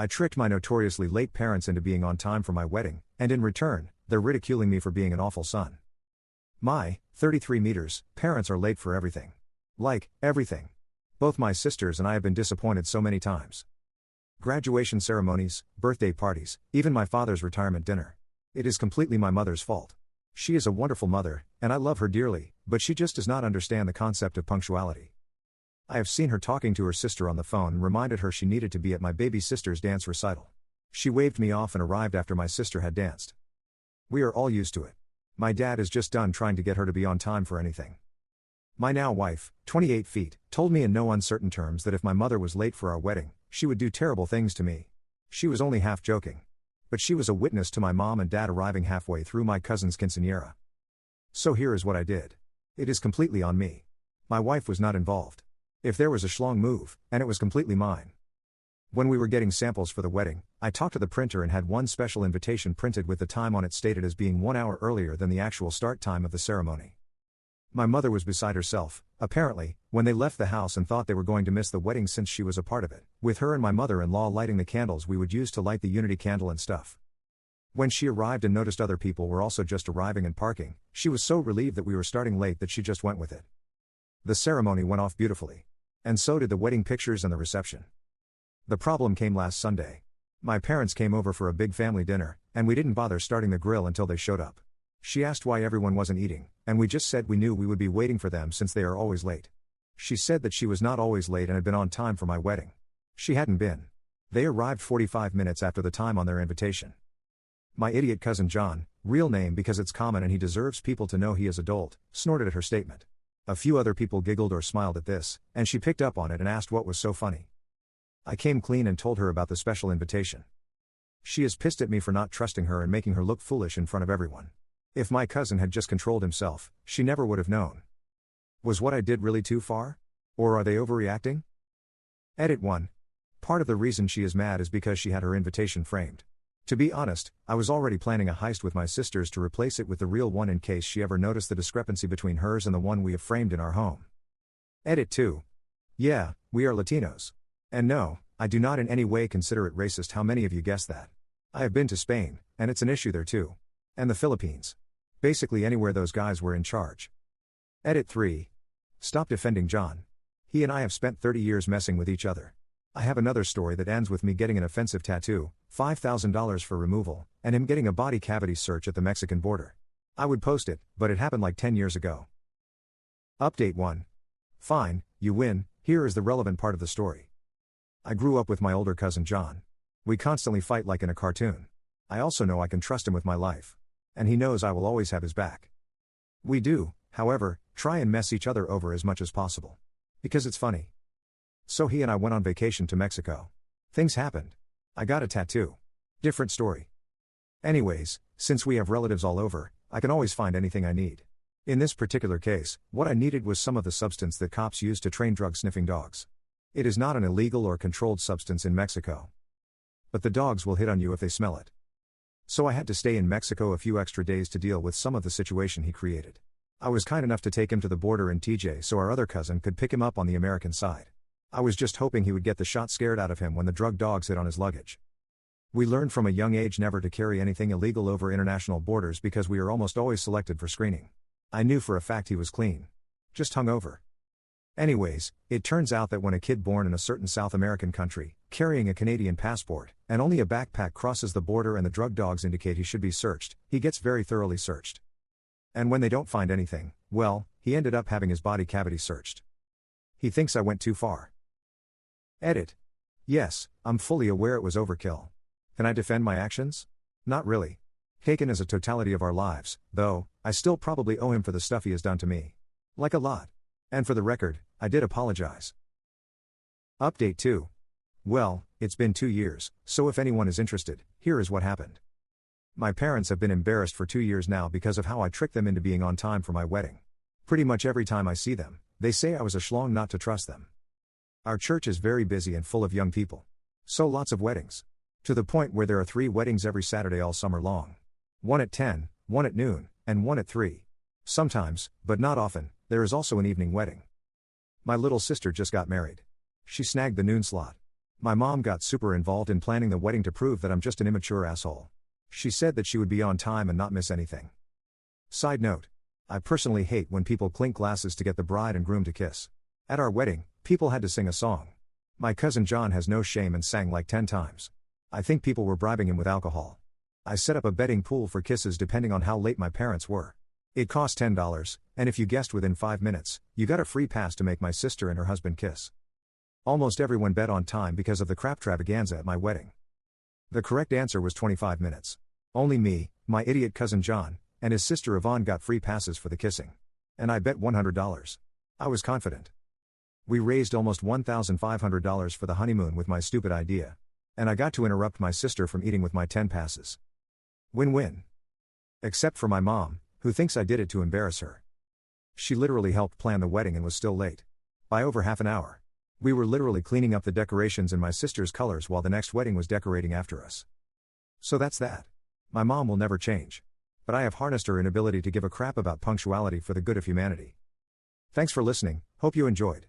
I tricked my notoriously late parents into being on time for my wedding, and in return, they're ridiculing me for being an awful son. My 33 meters parents are late for everything. Like, everything. Both my sisters and I have been disappointed so many times. Graduation ceremonies, birthday parties, even my father's retirement dinner. It is completely my mother's fault. She is a wonderful mother, and I love her dearly, but she just does not understand the concept of punctuality. I have seen her talking to her sister on the phone and reminded her she needed to be at my baby sister's dance recital. She waved me off and arrived after my sister had danced. We are all used to it. My dad is just done trying to get her to be on time for anything. My now wife, 28 feet, told me in no uncertain terms that if my mother was late for our wedding, she would do terrible things to me. She was only half joking. But she was a witness to my mom and dad arriving halfway through my cousin's quinceañera. So here is what I did. It is completely on me. My wife was not involved. If there was a schlong move, and it was completely mine. When we were getting samples for the wedding, I talked to the printer and had one special invitation printed with the time on it stated as being 1 hour earlier than the actual start time of the ceremony. My mother was beside herself, apparently, when they left the house and thought they were going to miss the wedding since she was a part of it, with her and my mother-in-law lighting the candles we would use to light the unity candle and stuff. When she arrived and noticed other people were also just arriving and parking, she was so relieved that we were starting late that she just went with it. The ceremony went off beautifully. And so did the wedding pictures and the reception. The problem came last Sunday. My parents came over for a big family dinner, and we didn't bother starting the grill until they showed up. She asked why everyone wasn't eating, and we just said we knew we would be waiting for them since they are always late. She said that she was not always late and had been on time for my wedding. She hadn't been. They arrived 45 minutes after the time on their invitation. My idiot cousin John, real name because it's common and he deserves people to know he is adult, snorted at her statement. A few other people giggled or smiled at this, and she picked up on it and asked what was so funny. I came clean and told her about the special invitation. She is pissed at me for not trusting her and making her look foolish in front of everyone. If my cousin had just controlled himself, she never would have known. Was what I did really too far? Or are they overreacting? Edit 1. Part of the reason she is mad is because she had her invitation framed. To be honest, I was already planning a heist with my sisters to replace it with the real one in case she ever noticed the discrepancy between hers and the one we have framed in our home. Edit 2. Yeah, we are Latinos. And no, I do not in any way consider it racist how many of you guessed that. I have been to Spain, and it's an issue there too. And the Philippines. Basically anywhere those guys were in charge. Edit 3. Stop defending John. He and I have spent 30 years messing with each other. I have another story that ends with me getting an offensive tattoo, $5,000 for removal, and him getting a body cavity search at the Mexican border. I would post it, but it happened like 10 years ago. Update 1. Fine, you win, here is the relevant part of the story. I grew up with my older cousin John. We constantly fight like in a cartoon. I also know I can trust him with my life. And he knows I will always have his back. We do, however, try and mess each other over as much as possible. Because it's funny. So he and I went on vacation to Mexico. Things happened. I got a tattoo. Different story. Anyways, since we have relatives all over, I can always find anything I need. In this particular case, what I needed was some of the substance that cops use to train drug-sniffing dogs. It is not an illegal or controlled substance in Mexico. But the dogs will hit on you if they smell it. So I had to stay in Mexico a few extra days to deal with some of the situation he created. I was kind enough to take him to the border in TJ so our other cousin could pick him up on the American side. I was just hoping he would get the shot scared out of him when the drug dogs hit on his luggage. We learned from a young age never to carry anything illegal over international borders because we are almost always selected for screening. I knew for a fact he was clean. Just hungover. Anyways, it turns out that when a kid born in a certain South American country, carrying a Canadian passport, and only a backpack crosses the border and the drug dogs indicate he should be searched, he gets very thoroughly searched. And when they don't find anything, well, he ended up having his body cavity searched. He thinks I went too far. Edit. Yes, I'm fully aware it was overkill. Can I defend my actions? Not really. Taken as a totality of our lives, though, I still probably owe him for the stuff he has done to me. Like a lot. And for the record, I did apologize. Update 2. Well, it's been 2 years, so if anyone is interested, here is what happened. My parents have been embarrassed for 2 years now because of how I tricked them into being on time for my wedding. Pretty much every time I see them, they say I was a schlong not to trust them. Our church is very busy and full of young people. So lots of weddings. To the point where there are 3 weddings every Saturday all summer long. 1 at 10, 1 at noon, and 1 at 3. Sometimes, but not often, there is also an evening wedding. My little sister just got married. She snagged the noon slot. My mom got super involved in planning the wedding to prove that I'm just an immature asshole. She said that she would be on time and not miss anything. Side note. I personally hate when people clink glasses to get the bride and groom to kiss. At our wedding, people had to sing a song. My cousin John has no shame and sang like 10 times. I think people were bribing him with alcohol. I set up a betting pool for kisses depending on how late my parents were. It cost $10, and if you guessed within 5 minutes, you got a free pass to make my sister and her husband kiss. Almost everyone bet on time because of the craptravaganza at my wedding. The correct answer was 25 minutes. Only me, my idiot cousin John, and his sister Yvonne got free passes for the kissing. And I bet $100. I was confident. We raised almost $1,500 for the honeymoon with my stupid idea. And I got to interrupt my sister from eating with my 10 passes. Win-win. Except for my mom, who thinks I did it to embarrass her. She literally helped plan the wedding and was still late. By over half an hour. We were literally cleaning up the decorations in my sister's colors while the next wedding was decorating after us. So that's that. My mom will never change. But I have harnessed her inability to give a crap about punctuality for the good of humanity. Thanks for listening, hope you enjoyed.